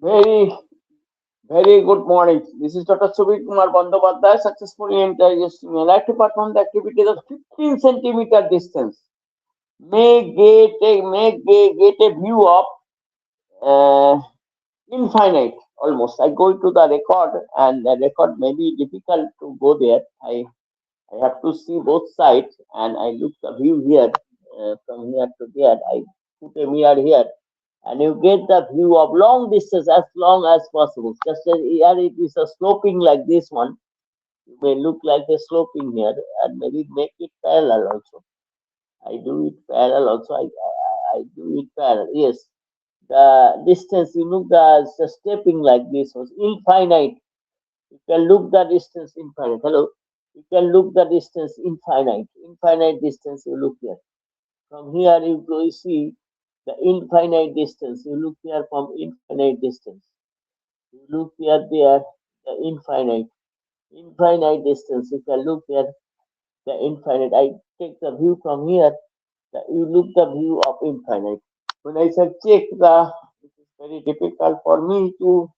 Very, very good morning. This is Dr. Subir Kumar Bandyopadhyay, successfully introducing a like to perform the activities of 15 centimeter distance. May get a view of uh, infinite almost. I go to the record, and the record may be difficult to go there. I have to see both sides, and I look the view here from here to there. I put a mirror here, and you get the view of long distance as long as possible. Just as here it is a sloping like this one, you may look like a sloping here, and maybe make it parallel also. I do it parallel also. I do it parallel. Yes, the distance you look the stepping like this was infinite. You can look the distance infinite. Hello, you can look the distance infinite. Infinite distance you look here. From here you go, you see the infinite distance. You look here from infinite distance. You look here there, the infinite distance. You can look here, the infinite. I take the view from here. You look the view of infinite. When I said check it is very difficult for me to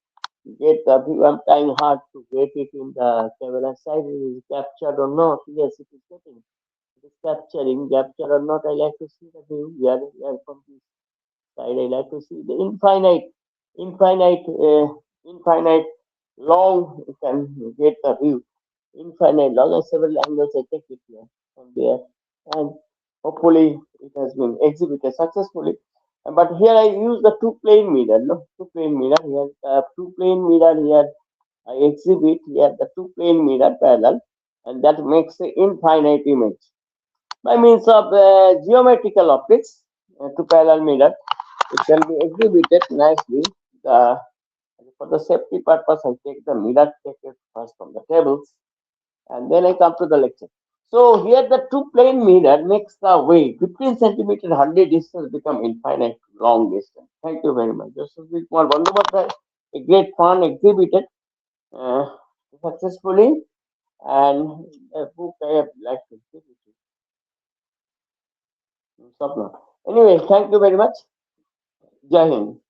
get the view. I'm trying hard to get it in the camera side. It is captured or not? Yes, it is getting. It is capturing. Capture or not? I like to see the view here from this side. I like to see the infinite long. You can get the view. Infinite long and several angles. I take it here from there, and hopefully it has been exhibited successfully. But here I use the two plane mirror. No, two plane mirror here. Two plane mirror here. I exhibit here the two plane mirror parallel, and that makes the infinite image by means of geometrical optics to parallel mirror. It can be exhibited nicely. The, for the safety purpose, I take the mirror, take it first from the tables, and then I come to the lecture. So here the two plane mirror makes the way 15 centimeter 100 distance become infinite long distance. Thank you very much. This is Kumar Bandyopadhyay, a great fun exhibited uh, successfully, and a book I have liked to exhibit. Stop now. Anyway, thank you very much. Jai Hind.